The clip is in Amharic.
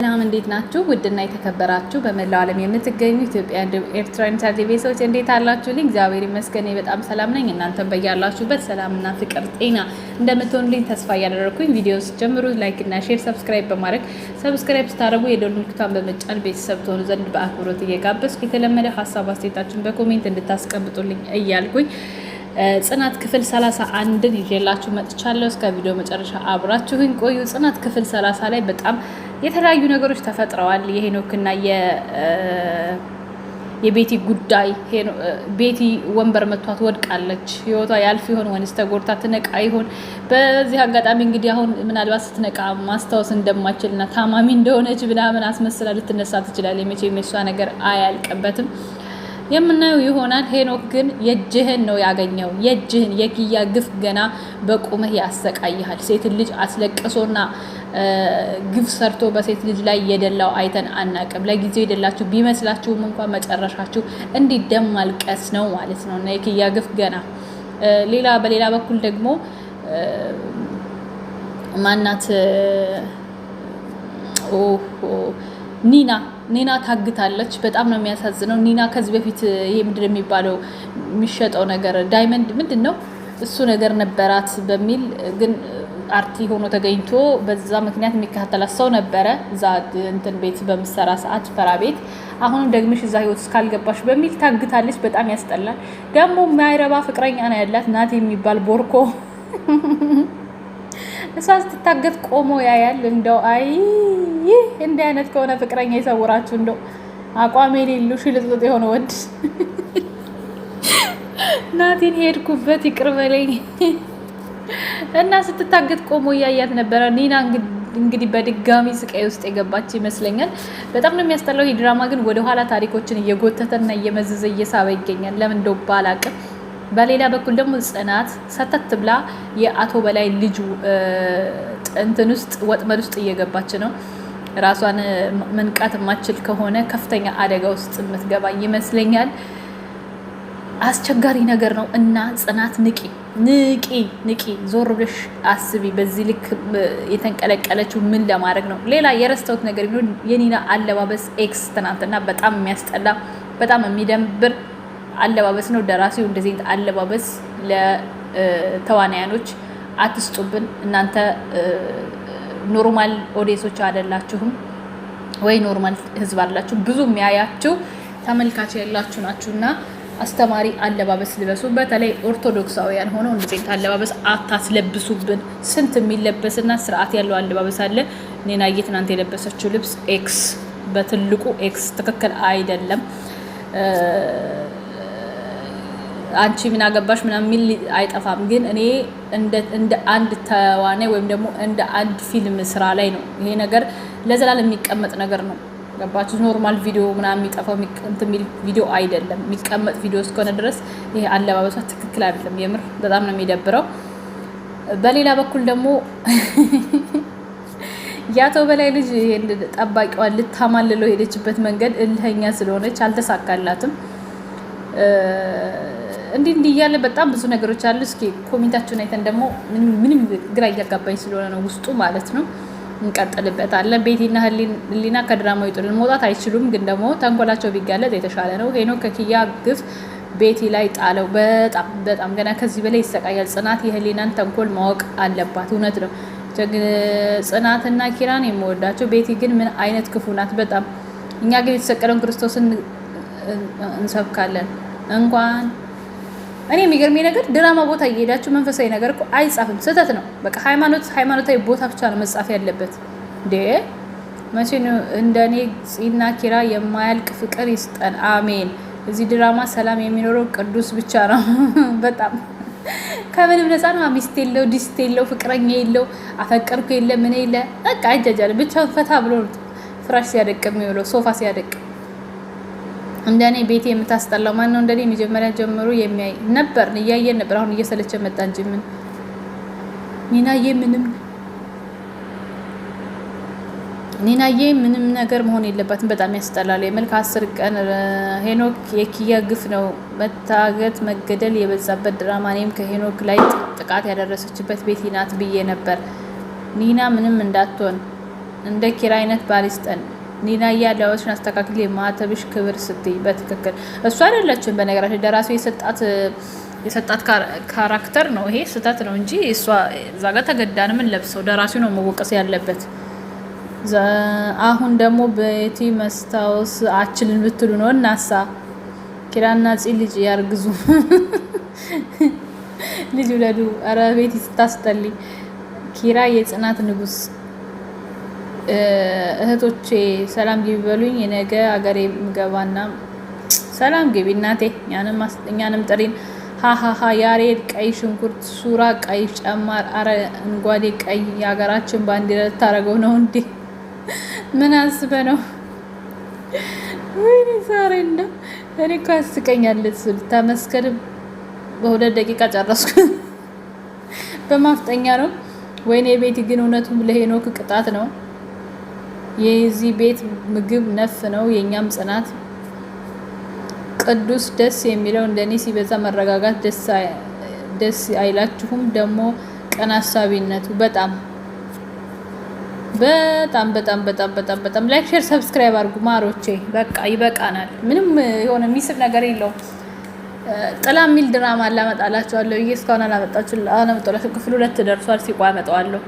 ሰላም እንዴት ናችሁ? ውድና የተከበራችሁ በመላው ዓለም የምትገኙ ኢትዮጵያውያን እንዲሁም ኤርትራውያን ታዲያ ሰዎች እንዴት አላችሁልኝ? እግዚአብሔር ይመስገን በጣም ሰላም ነኝ። እናንተም በያላችሁበት ሰላምና ፍቅር ጤና እንደምትሆኑልኝ ተስፋ እያደረኩኝ ቪዲዮ ጀምሩ ላይክ እና ሼር ሰብስክራይብ በማድረግ ሰብስክራይብ ስታደርጉ የደወል ምልክቱን በመጫን ቤተሰብ ትሆኑ ዘንድ በአክብሮት እየጋበዝኩ የተለመደ ሀሳብ አስተያየታችሁን በኮሜንት እንድታስቀምጡልኝ እያልኩኝ ጽናት ክፍል 31ን ይዤላችሁ መጥቻለሁ። እስከ ቪዲዮ መጨረሻ አብራችሁኝ ቆዩ። ጽናት ክፍል 30 ላይ በጣም የተለያዩ ነገሮች ተፈጥረዋል። የሄኖክና የቤቲ ጉዳይ ቤቲ ወንበር መቷት ወድቃለች። ህይወቷ ያልፍ ይሆን ወይስ ተጎድታ ትነቃ ይሆን? በዚህ አጋጣሚ እንግዲህ አሁን ምናልባት ስትነቃ ማስታወስ እንደማችልና ታማሚ እንደሆነች ምናምን አስመስላ ልትነሳ ትችላለች። መቼም የሷ ነገር አያልቅበትም የምናየው ይሆናል። ሄኖክ ግን የእጅህን ነው ያገኘው። የእጅህን የኪያ ግፍ ገና በቁምህ ያሰቃይሃል። ሴት ልጅ አስለቅሶና ግፍ ሰርቶ በሴት ልጅ ላይ የደላው አይተን አናቅም። ለጊዜው የደላችሁ ቢመስላችሁም እንኳን መጨረሻችሁ እንዲህ ደም ማልቀስ ነው ማለት ነው እና የኪያ ግፍ ገና በሌላ በኩል ደግሞ ማናት ኒና ታግታለች። በጣም ነው የሚያሳዝነው። ኒና ከዚህ በፊት ይሄ ምንድን የሚባለው የሚሸጠው ነገር ዳይመንድ ምንድን ነው እሱ ነገር ነበራት በሚል ግን አርቲ ሆኖ ተገኝቶ በዛ ምክንያት የሚከታተላት ሰው ነበረ እዛ እንትን ቤት በምሰራ ሰዓት ፈራ ቤት። አሁንም ደግመሽ እዛ ህይወት እስካልገባሽ በሚል ታግታለች። በጣም ያስጠላል። ደግሞ የማይረባ ፍቅረኛ ነው ያላት ናት የሚባል ቦርኮ እሷ ስትታገት ቆሞ ያያል። እንደው አይ እንዲህ አይነት ከሆነ ፍቅረኛ ይሰውራችሁ። እንደው አቋም የሌለው ሽልጥልጥ የሆነ ወድ ናቲን ሄድኩበት ይቅር በለኝ እና ስትታገት ቆሞ ያያት ነበረ። ኒና እንግዲህ በድጋሚ ስቃይ ውስጥ የገባች ይመስለኛል። በጣም ነው የሚያስጠላው። ይህ ድራማ ግን ወደኋላ ታሪኮችን እየጎተተና እየመዘዘ እየሳበ ይገኛል። ለምን እንደው ባላቅም። በሌላ በኩል ደግሞ ጽናት ሰተት ብላ የአቶ በላይ ልጅ እንትን ውስጥ ወጥመድ ውስጥ እየገባች ነው። ራሷን መንቃት የማትችል ከሆነ ከፍተኛ አደጋ ውስጥ የምትገባ ይመስለኛል። አስቸጋሪ ነገር ነው እና ጽናት ንቂ፣ ዞር ብለሽ አስቢ። በዚህ ልክ የተንቀለቀለችው ምን ለማድረግ ነው? ሌላ የረስተውት ነገር ቢሆን የኒና አለባበስ ኤክስ ትናንትና በጣም የሚያስጠላ በጣም የሚደንብር አለባበስ ነው። ደራሲው እንደዚህ አለባበስ ለተዋናያኖች አትስጡብን። እናንተ ኖርማል ኦዲየንሶች አይደላችሁም ወይ ኖርማል ህዝብ አይደላችሁ። ብዙ የሚያያችሁ ተመልካች ያላችሁ ናችሁና አስተማሪ አለባበስ ልበሱ። በተለይ ኦርቶዶክሳውያን ሆነው እንደዚህ አለባበስ አታስለብሱብን። ስንት የሚለበስና ስርዓት ያለው አለባበስ አለ። ኔናዬ ትናንት የለበሰችው ልብስ ኤክስ በትልቁ ኤክስ ትክክል አይደለም። አንቺ ምን አገባሽ ምናምን የሚል አይጠፋም። ግን እኔ እንደ አንድ ተዋናይ ወይም ደግሞ እንደ አንድ ፊልም ስራ ላይ ነው ይሄ ነገር ለዘላለም የሚቀመጥ ነገር ነው። ገባችሁ? ኖርማል ቪዲዮ ምናምን የሚጠፋው እንትን የሚል ቪዲዮ አይደለም። የሚቀመጥ ቪዲዮ እስከሆነ ድረስ ይሄ አለባበሷ ትክክል አይደለም። የምር በጣም ነው የሚደብረው። በሌላ በኩል ደግሞ ያቶ በላይ ልጅ ጠባቂዋን ልታማልለው ሄደችበት መንገድ እልህኛ ስለሆነች አልተሳካላትም። እንዲህ እያለ በጣም ብዙ ነገሮች አሉ። እስኪ ኮሜንታችሁን አይተን ደግሞ ምንም ግራ እያጋባኝ ስለሆነ ነው ውስጡ ማለት ነው እንቀጥልበታለን። ቤቲና ህሊና ከድራማው ይጥሉን መውጣት አይችሉም፣ ግን ደግሞ ተንኮላቸው ቢጋለጥ የተሻለ ነው። ሄኖክ ከኪያ ግፍ ቤቲ ላይ ጣለው። በጣም ገና ከዚህ በላይ ይሰቃያል። ጽናት የህሊናን ተንኮል ማወቅ አለባት። እውነት ነው ጽናትና ኪራን የምወዳቸው። ቤቲ ግን ምን አይነት ክፉ ናት በጣም። እኛ ግን የተሰቀለውን ክርስቶስን እንሰብካለን እንኳን እኔ የሚገርመኝ ነገር ድራማ ቦታ እየሄዳችሁ መንፈሳዊ ነገር እኮ አይጻፍም። ስህተት ነው። በቃ ሃይማኖታዊ ቦታ ብቻ ነው መጻፍ ያለበት። መቼ ነው እንደኔ ጽና ኪራ የማያልቅ ፍቅር ይስጠን፣ አሜን። እዚህ ድራማ ሰላም የሚኖረው ቅዱስ ብቻ ነው። በጣም ከምንም ነፃ ነው። ሚስት የለው ዲስት የለው ፍቅረኛ የለው አፈቀርኩ የለ ምን የለ በቃ አይጃጃል። ብቻ ፈታ ብሎ ፍራሽ ሲያደቅ የሚውለው ሶፋ ሲያደቅ እንደኔ ቤት የምታስጠላው ማን ነው? እንደኔ መጀመሪያ ጀምሮ የሚያይ ነበር እያየን ነበር። አሁን እየሰለቸ መጣ እንጂ ምን ኒናዬ ምንም ነገር መሆን የለባትም። በጣም ያስጠላል። የመልክ 10 ቀን ሄኖክ የኪያ ግፍ ነው መታገት መገደል የበዛበት ድራማ። እኔም ከሄኖክ ላይ ጥቃት ያደረሰችበት ቤቲ ናት ብዬ ነበር። ኒና ምንም እንዳትሆን እንደ ኪራ አይነት ባል ይስጠን። ኒናያ አለባበስሽን አስተካክል፣ የማተብሽ ክብር ስትይ በትክክል እሱ አይደለችም። በነገራችን ደራሲው የሰጣት ካራክተር ነው። ይሄ ስህተት ነው እንጂ እሷ እዛ ጋር ተገዳን ምን ለብሰው ደራሲው ነው መወቀስ ያለበት። አሁን ደግሞ ቤቲ መስታወስ አችልን ብትሉ ነው እናሳ ኪራና ፂ ልጅ ያርግዙ ልጅ ውለዱ። አረ ቤቲ ስታስጠልይ። ኪራ የጽናት ንጉስ። እህቶቼ ሰላም ግቢ በሉኝ። የነገ አገሬ ምገባና ሰላም ግቢ እናቴ፣ እኛንም ጥሪን። ሀሀሀ ያሬድ ቀይ ሽንኩርት፣ ሱራ ቀይ ጨማር፣ አረ እንጓዴ ቀይ የሀገራችን ባንዲራ ልታረገው ነው እንዴ? ምን አስበ ነው? ወይኔ ዛሬ እንደ እኔ እኮ ያስቀኛለች። ተመስገን በ2 ደቂቃ ጨረስኩ። በማፍጠኛ ነው። ወይኔ ቤት ግን እውነቱም ለሄኖክ ቅጣት ነው። የዚህ ቤት ምግብ ነፍ ነው፣ የኛም ጽናት። ቅዱስ ደስ የሚለው እንደኔ ሲበዛ መረጋጋት ደስ አይላችሁም? ደግሞ ቀን አሳቢነቱ በጣም በጣም በጣም በጣም በጣም በጣም ላይክ ሼር ሰብስክራይብ አድርጉ ማሮቼ። በቃ ይበቃናል። ምንም የሆነ የሚስብ ነገር የለውም። ጥላ የሚል ድራማ አላመጣላችኋለሁ። እስካሁን አላመጣላችሁ። ክፍል 2 ደርሷል። ሲቆይ አመጣዋለሁ።